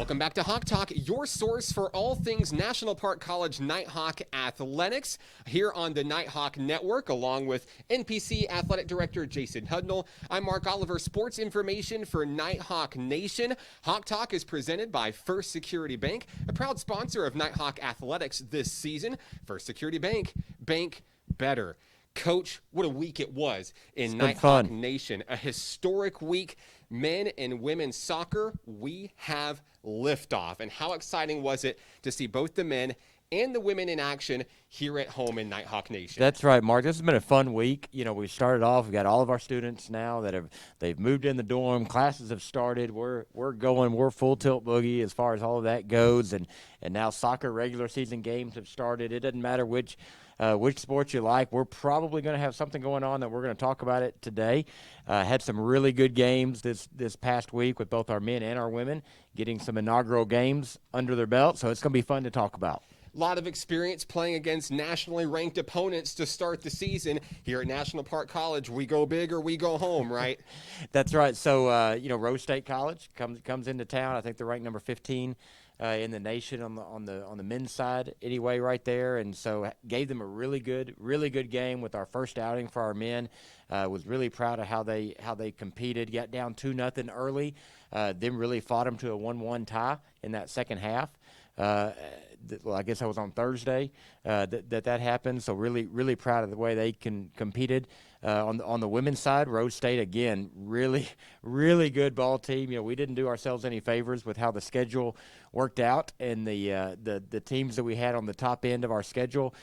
Welcome back to Hawk Talk, your source for all things National Park College Nighthawk Athletics, here on the Nighthawk Network, along with NPC Athletic Director Jason Hudnell. I'm Mark Oliver, sports information for Nighthawk Nation. Hawk Talk is presented by First Security Bank, a proud sponsor of Nighthawk Athletics this season. First Security Bank, bank better. Coach, what a week it was in Nighthawk Nation. A historic week. Men and women's soccer, we have liftoff. And how exciting was it to see both the men and the women in action here at home in Nighthawk Nation? That's right, Mark. This has been a fun week. You know, we started off, we've got all of our students now that they've moved in the dorm. Classes have started. We're full tilt boogie as far as all of that goes. And now soccer regular season games have started. It doesn't matter which sport you like. We're probably going to have something going on that we're going to talk about it today. Had some really good games this past week with both our men and our women, getting some inaugural games under their belt. So it's going to be fun to talk about. A lot of experience playing against nationally ranked opponents to start the season. Here at National Park College, we go big or we go home, right? That's right. So, Rose State College comes into town. I think they're ranked number 15 in the nation on the men's side anyway, right there. And so gave them a really good game with our first outing for our men. Was really proud of how they competed. Got down 2-0 early, then really fought them to a 1-1 tie in that second half. Well, I guess that was on Thursday that happened. So really proud of the way they competed. On the women's side, Rose State, again, really good ball team. You know, we didn't do ourselves any favors with how the schedule worked out, and the teams that we had on the top end of our schedule.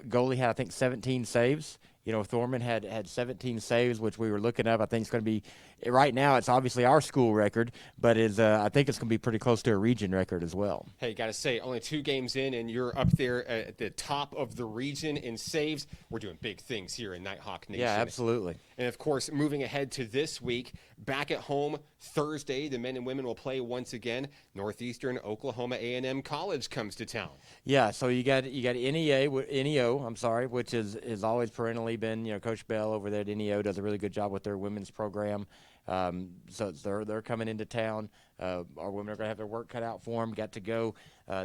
Goalie had, I think, 17 saves. You know, Thorman had 17 saves, which we were looking up. I think it's going to be – right now it's obviously our school record, but I think it's going to be pretty close to a region record as well. Hey, got to say, only 2 games in, and you're up there at the top of the region in saves. We're doing big things here in Nighthawk Nation. Yeah, absolutely. And, of course, moving ahead to this week, back at home Thursday, the men and women will play once again. Northeastern Oklahoma A&M College comes to town. Yeah, so you got NEO, which is always perennially been, you know, Coach Bell over there at NEO does a really good job with their women's program. So they're coming into town. Our women are going to have their work cut out for them. Got to go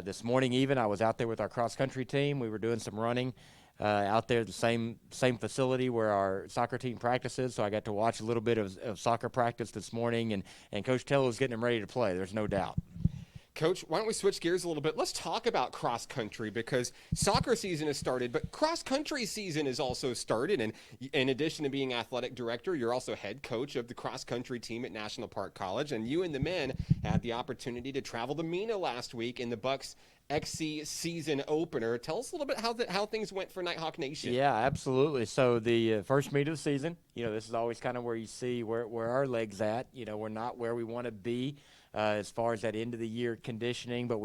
this morning even. I was out there with our cross-country team. We were doing some running out there at the same facility where our soccer team practices. So I got to watch a little bit of soccer practice this morning, and Coach Tello is getting them ready to play. There's no doubt. Coach, why don't we switch gears a little bit? Let's talk about cross-country, because soccer season has started, but cross-country season has also started. And in addition to being athletic director, you're also head coach of the cross-country team at National Park College. And you and the men had the opportunity to travel to MENA last week in the Bucks XC season opener. Tell us a little bit how things went for Nighthawk Nation. Yeah, absolutely. So the first meet of the season, you know, this is always kind of where you see where our legs at. You know, we're not where we want to be as far as that end of the year conditioning, but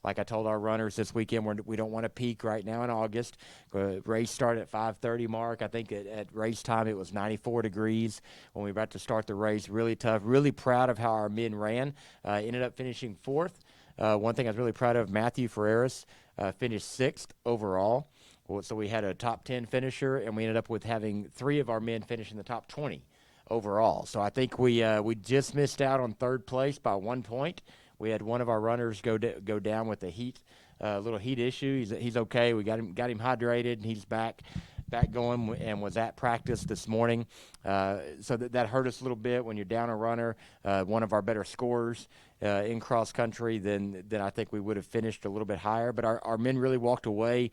like I told our runners this weekend, we don't want to peak right now in August. Race started at 5:30 mark. I think at race time it was 94 degrees when we were about to start the race. Really tough. Really proud of how our men ran. Ended up finishing 4th. One thing I was really proud of, Matthew Ferreras finished 6th overall. So we had a top 10 finisher, and we ended up with having 3 of our men finish in the top 20 overall. So I think we just missed out on 3rd place by 1 point. We had one of our runners go down with a little heat issue. He's okay. We got him hydrated, and he's back going and was at practice this morning. So that hurt us a little bit when you're down a runner, one of our better scorers in cross country, then I think we would have finished a little bit higher. But our men really walked away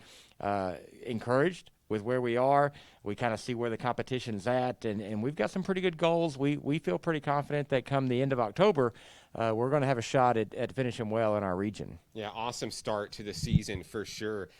encouraged with where we are. We kind of see where the competition's at, and we've got some pretty good goals. We feel pretty confident that come the end of October, we're going to have a shot at finishing well in our region. Yeah, awesome start to the season for sure.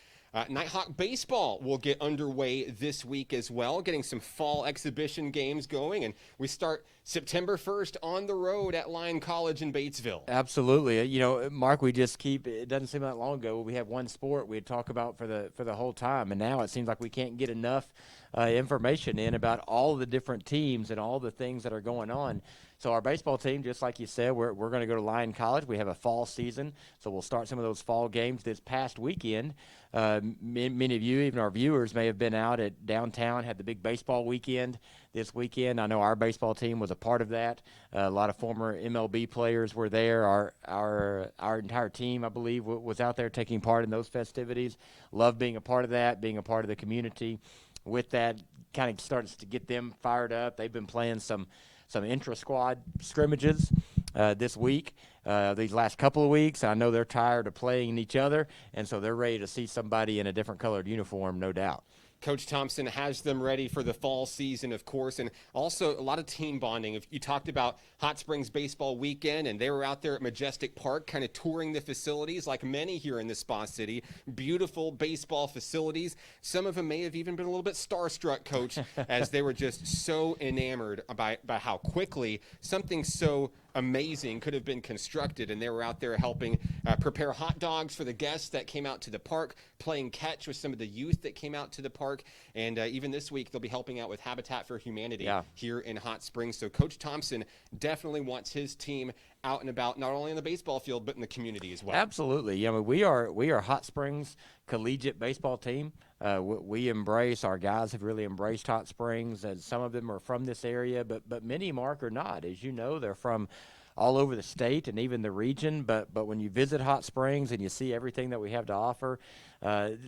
Nighthawk baseball will get underway this week as well, getting some fall exhibition games going, and we start September 1st on the road at Lyon College in Batesville. Absolutely. You know, Mark, it doesn't seem that long ago we had one sport we'd talk about for the whole time, and now it seems like we can't get enough information in about all the different teams and all the things that are going on. So our baseball team, just like you said, we're going to go to Lyon College. We have a fall season, so we'll start some of those fall games this past weekend. Many of you, even our viewers, may have been out at downtown, had the big baseball weekend this weekend. I know our baseball team was a part of that. A lot of former MLB players were there. Our entire team, I believe, was out there taking part in those festivities. Love being a part of that, being a part of the community. With that, kind of starts to get them fired up. They've been playing some intra-squad scrimmages this week, these last couple of weeks. I know they're tired of playing each other, and so they're ready to see somebody in a different colored uniform, no doubt. Coach Thompson has them ready for the fall season, of course, and also a lot of team bonding. If you talked about Hot Springs baseball weekend, and they were out there at Majestic Park kind of touring the facilities like many here in the Spa City. Beautiful baseball facilities. Some of them may have even been a little bit starstruck, Coach, as they were just so enamored by how quickly something so amazing could have been constructed, and they were out there helping prepare hot dogs for the guests that came out to the park, playing catch with some of the youth that came out to the park, and even this week they'll be helping out with Habitat for Humanity here in Hot Springs. So Coach Thompson definitely wants his team out and about, not only on the baseball field but in the community as well. Absolutely. Yeah, I mean, we are Hot Springs collegiate baseball team. We embrace, our guys have really embraced Hot Springs, and some of them are from this area, but many, Mark, are not. As you know, they're from all over the state and even the region, but when you visit Hot Springs and you see everything that we have to offer,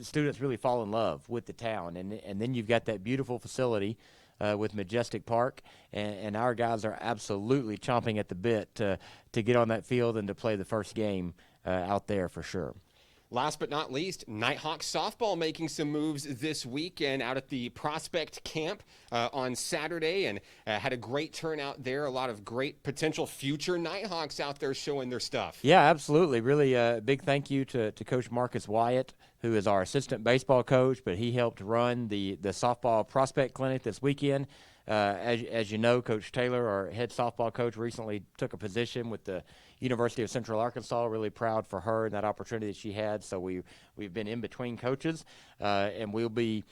students really fall in love with the town, and then you've got that beautiful facility with Majestic Park, and our guys are absolutely chomping at the bit to get on that field and to play the first game out there for sure. Last but not least, Nighthawk softball making some moves this weekend out at the Prospect Camp on Saturday, and had a great turnout there. A lot of great potential future Nighthawks out there showing their stuff. Yeah, absolutely. Really big thank you to Coach Marcus Wyatt, who is our assistant baseball coach, but he helped run the softball prospect clinic this weekend. As you know, Coach Taylor, our head softball coach, recently took a position with the University of Central Arkansas. Really proud for her and that opportunity that she had. So we've been in between coaches, and we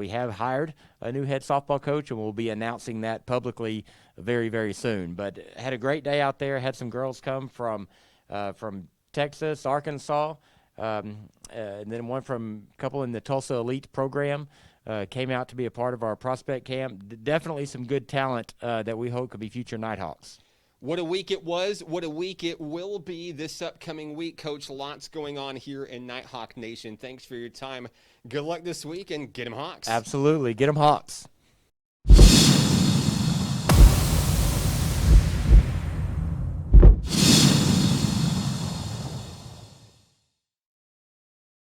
have hired a new head softball coach, and we'll be announcing that publicly very, very soon. But had a great day out there. Had some girls come from Texas, Arkansas, and then one from a couple in the Tulsa Elite program. Came out to be a part of our prospect camp. Definitely some good talent that we hope could be future Nighthawks. What a week it was. What a week it will be this upcoming week, Coach. Lots going on here in Nighthawk Nation. Thanks for your time. Good luck this week, and get 'em Hawks. Absolutely. Get 'em Hawks.